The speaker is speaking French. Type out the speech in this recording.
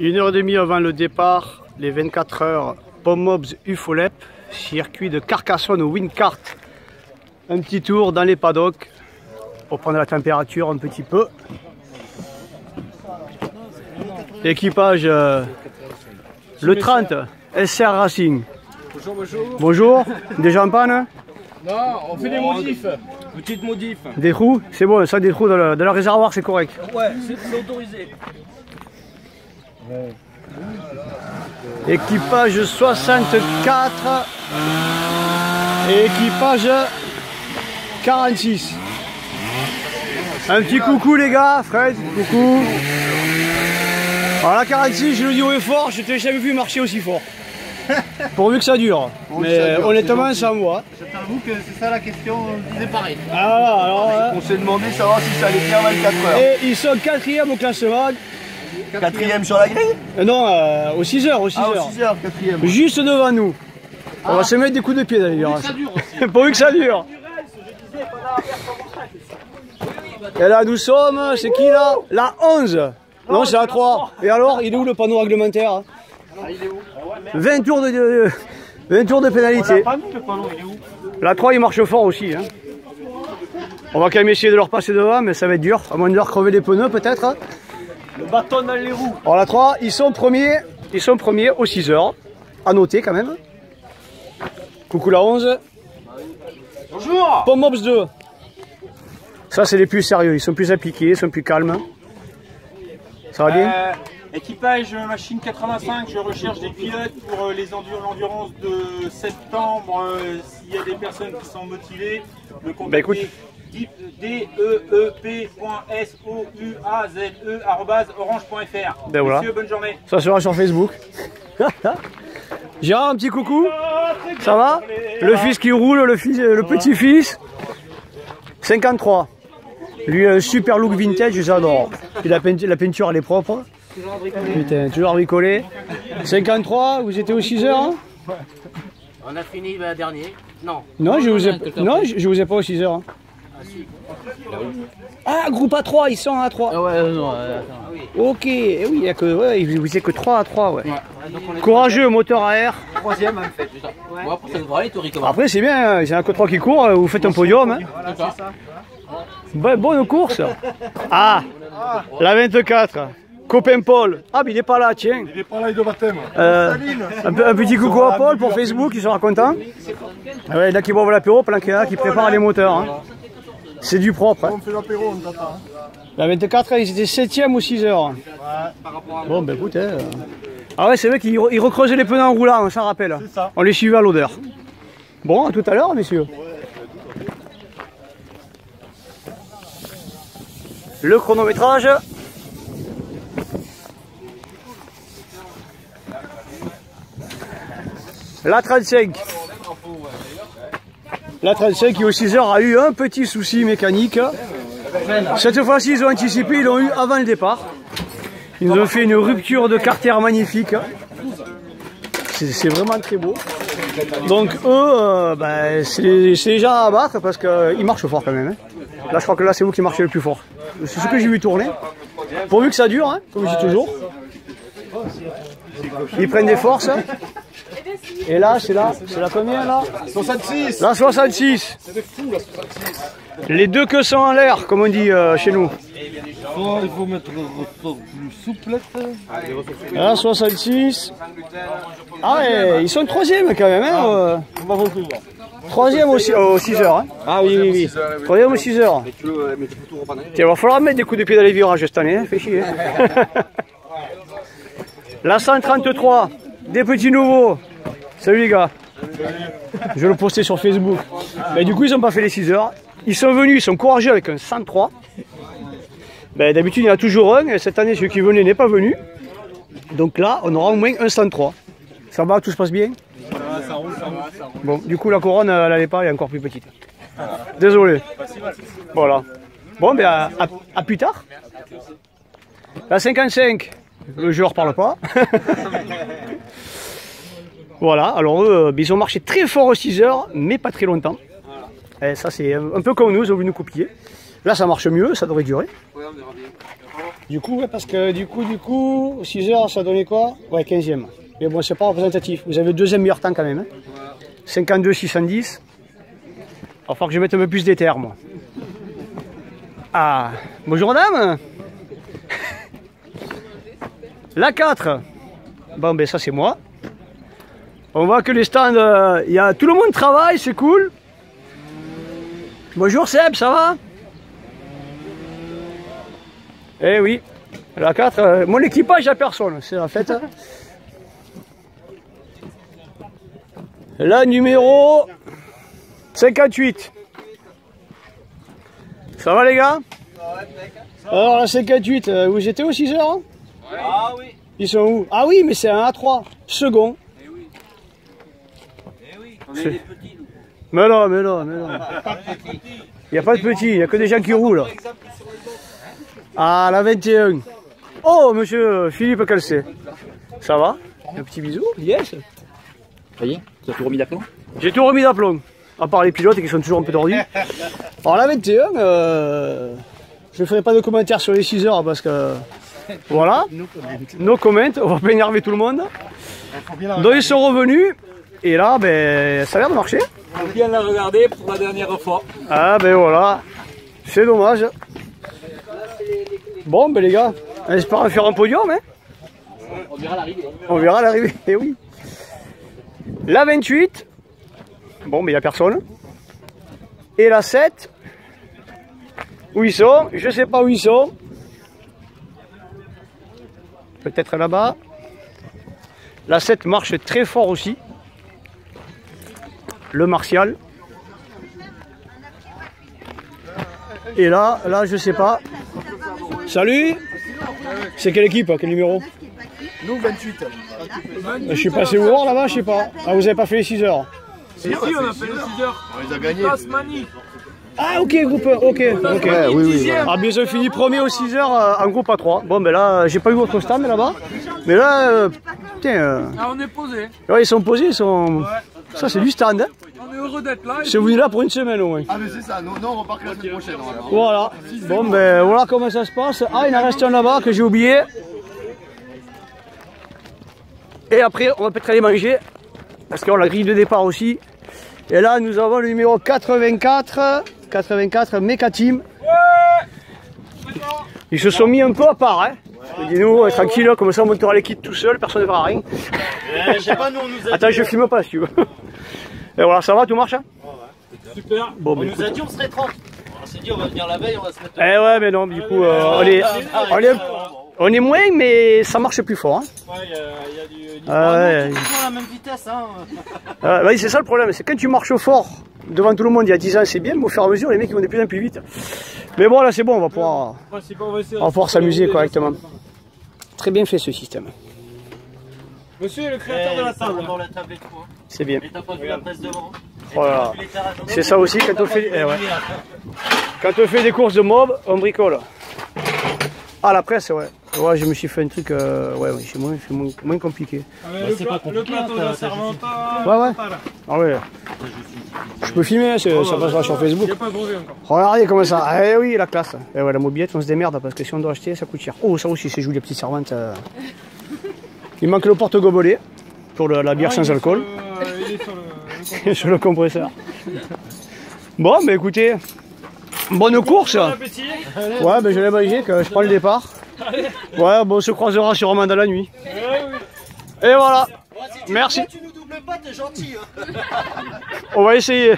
1h30 avant le départ, les 24 heures Pomobs Ufolep, circuit de Carcassonne au Windkart. Un petit tour dans les paddocks pour prendre la température un petit peu. Équipage le 30 SR Racing. Bonjour, bonjour. Bonjour, déjà en panne? Non, on fait des modifs. Petites modifs. Des trous? C'est bon, ça des trous dans le réservoir c'est correct. Ouais, c'est autorisé. Équipage 64 et équipage 46. Un petit coucou les gars, Fred, coucou. Alors la 46, je le dis haut et fort, je t'ai jamais vu marcher aussi fort. Pourvu que ça dure. Mais honnêtement, ça me voit. Je t'avoue que c'est ça la question, on disait pareil. Ah, alors, on s'est demandé savoir si ça allait faire 24 heures. Et ils sont 4e au classement. 4e sur la grille? Non, aux 6 heures, aux 6 Ah, heures. aux 6 heures, 4e. Juste devant nous. On va se mettre des coups de pied d'ailleurs. Pourvu que ça dure. Et là, nous sommes, c'est qui là? La 11. Non, c'est la 3. Et alors, il est où le panneau réglementaire? Il est où? 20 tours de pénalité. La 3, il marche fort aussi. Hein. On va quand même essayer de leur passer devant, mais ça va être dur. À moins de leur crever les pneus peut-être. Le bâton dans les roues. Alors la 3, ils sont premiers aux 6 heures. À noter quand même. Coucou la 11. Bonjour. Pomobs 2. Ça c'est les plus sérieux, ils sont plus appliqués, ils sont plus calmes. Ça va bien? Équipage machine 85, je recherche des pilotes pour l'endurance de septembre. S'il y a des personnes qui sont motivées, le contacter deepsouaze@orange.fr. Ben voilà. Monsieur, bonne journée. Ça sera sur Facebook. Gérard, un petit coucou. Ça va? Le fils qui roule, le petit-fils. 53. Lui, un super look vintage, j'adore. La peinture, elle est propre. Putain, toujours bricolé. 53, vous étiez aux 6 heures hein? On a fini dernier. Non. Non, je vous ai pas aux 6 heures. Hein. Ah, groupe A3, ils sont à 3. Ah ouais, non, ok, oui, il y a que, ouais, vous êtes que 3 à 3, ouais. Courageux, moteur à air. 3e en fait. Bon, après, ça devrait aller, Tori, comment? Après, c'est bien, il y en a que 3 qui courent, vous faites un podium. Hein. Voilà, c'est ça. Bonne course. Ah, la 24. Copain Paul. Ah, mais il n'est pas là, tiens. Il est pas là, il est de baptême. Un petit coucou à Paul pour Facebook, il sera content. Ah ouais, là qui boivent l'apéro, pendant qu'il y en a qui préparent les moteurs. Hein. C'est du propre. Hein. On fait l'apéro, on t'attend. La 24, ils étaient 7e ou 6 heures. Bon, ben écoute. Hein. Ah ouais, c'est vrai qu'ils recreusaient les pneus en roulant, on s'en rappelle. On les suivait à l'odeur. Bon, à tout à l'heure, messieurs. Le chronométrage. La 35. La 35 qui aux 6 heures a eu un petit souci mécanique. Cette fois-ci ils ont anticipé, ils l'ont eu avant le départ. Ils nous ont fait une rupture de carter magnifique. C'est vraiment très beau. Donc eux, c'est les gens à abattre parce qu'ils marchent fort quand même. Hein. Là je crois que là c'est vous qui marchez le plus fort. C'est ce que j'ai vu tourner. Pourvu que ça dure, hein, comme je dis toujours. Ils prennent des forces. Et là, c'est la combien là? 66. La 66. C'est fou la 66. Les deux queues sont en l'air, comme on dit chez nous. Il faut mettre le ressort plus souplette. La 66. Ah ouais, ils sont 3e quand même. Hein, 3e aux 6 heures. Hein. Ah oui, oui, oui. 3e aux 6 heures. Il va falloir mettre des coups de pied dans les virages cette année, hein. Fait chier. Hein. La 133, des petits nouveaux. Salut les gars. Je vais le poster sur Facebook. Et du coup, ils n'ont pas fait les 6 heures. Ils sont venus, ils sont courageux avec un 103. D'habitude, il y en a toujours un. Et cette année, celui qui venait n'est pas venu. Donc là, on aura au moins un 103. Ça va, tout se passe bien? Ça roule, ça va. Bon, du coup, la couronne, elle n'allait pas, elle est encore plus petite. Désolé. Voilà. Bon, à plus tard. La 55, je leur parle pas. Voilà, alors eux, ils ont marché très fort aux 6 heures, mais pas très longtemps. Et ça, c'est un peu comme nous, ils ont voulu nous copier. Là, ça marche mieux, ça devrait durer. Du coup, ouais, parce que du coup, 6 heures, ça donnait quoi? Ouais, 15e. Mais bon, c'est pas représentatif. Vous avez le deuxième meilleur temps quand même. Hein. 52, 610. Il va falloir que je mette un peu plus d'éther, moi. Ah, bonjour madame. La 4. Bon, ben ça c'est moi. On voit que les stands, tout le monde travaille, c'est cool. Bonjour Seb, ça va? Eh oui, la 4, mon équipage à personne, c'est la fête. La numéro 58. Ça va les gars? Alors la 58, vous étiez aux 6 heures hein? Ah oui. Ils sont où? Ah oui, mais c'est un A3, second. Eh oui. Eh oui. On est des petits, nous. Mais non. Il n'y a pas de petits, il n'y a que des gens qui roulent. Ah, la 21. Oh, monsieur Philippe Calcé. Ça va? Un petit bisou? Yes. Ça y est, tu as tout remis d'aplomb? J'ai tout remis d'aplomb. À part les pilotes qui sont toujours un peu tordus. Alors la 21, je ne ferai pas de commentaires sur les 6 heures parce que... Voilà. No comment, on va pas énerver tout le monde. Donc ils sont revenus. Et là, ben, ça a l'air de marcher. On vient la regarder pour la dernière fois. Ah ben voilà. C'est dommage. Bon, ben les gars, on espère faire un podium. Hein. On verra l'arrivée. On verra l'arrivée, eh oui. La 28. Bon, mais il n'y a personne. Et la 7. Où ils sont? Je ne sais pas où ils sont. Peut-être là-bas. La 7 marche très fort aussi. Le Martial. Et là, je sais pas. Salut. C'est quelle équipe? Quel numéro? Nous, 28. Je suis passé voir là-bas, je sais pas. Ah, vous avez pas fait les 6 heures? Si, on a fait les 6 heures. On les a gagnés. Tasmanie. Ah ok groupe, ok. Ouais, oui. Ah bien ils ont fini premier aux 6 heures en groupe à 3. Bon ben là j'ai pas eu votre stand là-bas. Mais là putain Ah, on est posé. ouais, ils sont posés, ils sont. Ça c'est du stand hein. On est heureux d'être là. C'est venu là pour une semaine au moins. Ah, mais c'est ça, nous on repart que la semaine prochaine. Voilà. Bon ben voilà comment ça se passe. Ah il en reste un là-bas que j'ai oublié. Et après on va peut-être aller manger. Parce qu'on a la grille de départ aussi. Et là nous avons le numéro 84 Mecha Team. Ils se sont mis un peu à part hein. Dis-nous tranquille, comme ça on montera l'équipe tout seul, personne ne fera rien. Je sais pas, nous on nous a Attends, je filme pas si tu veux. Et voilà, ça va, tout marche hein? Super. Bon, On nous a dit on serait 30. On s'est dit on va venir la veille, on va se mettre. Eh ouais, mais non, du coup, on est moins, mais ça marche plus fort. Hein. Ouais, il y a du. Ouais. Toujours à la même vitesse, hein. Oui, c'est ça le problème, c'est quand tu marches fort devant tout le monde il y a 10 ans, c'est bien, mais au fur et à mesure, les mecs ils vont de plus en plus vite. Mais bon, là c'est bon, on va pouvoir s'amuser correctement. Très bien fait ce système. Monsieur le créateur de la table. La table et tout. C'est bien. Et t'as pas vu la presse devant? Voilà. C'est ça aussi quand on fait, quand on fait des courses de mob, on bricole. Ah la presse, ouais. Ouais, je me suis fait un truc, c'est moins compliqué. C'est pas compliqué. Le plateau de la Servanta. Ouais. Ah ouais. Je peux filmer, hein, ça passera sur Facebook. Il n'y a pas de brevet encore. Regardez comment ça. Eh oui, la classe. Et ouais, la mobilette, on se démerde parce que si on doit acheter, ça coûte cher. Oh, ça aussi, c'est joli, la petite servante. Il manque le porte-gobelet pour la bière sans alcool. Il est sur sur le compresseur. Bon, bah écoutez, bonne course. Ouais, ben je l'ai mangé, que je prends le départ. Ouais, bon, on se croisera sûrement dans la nuit. Et voilà. Merci. Tu nous doubles pas, t'es gentil. On va essayer.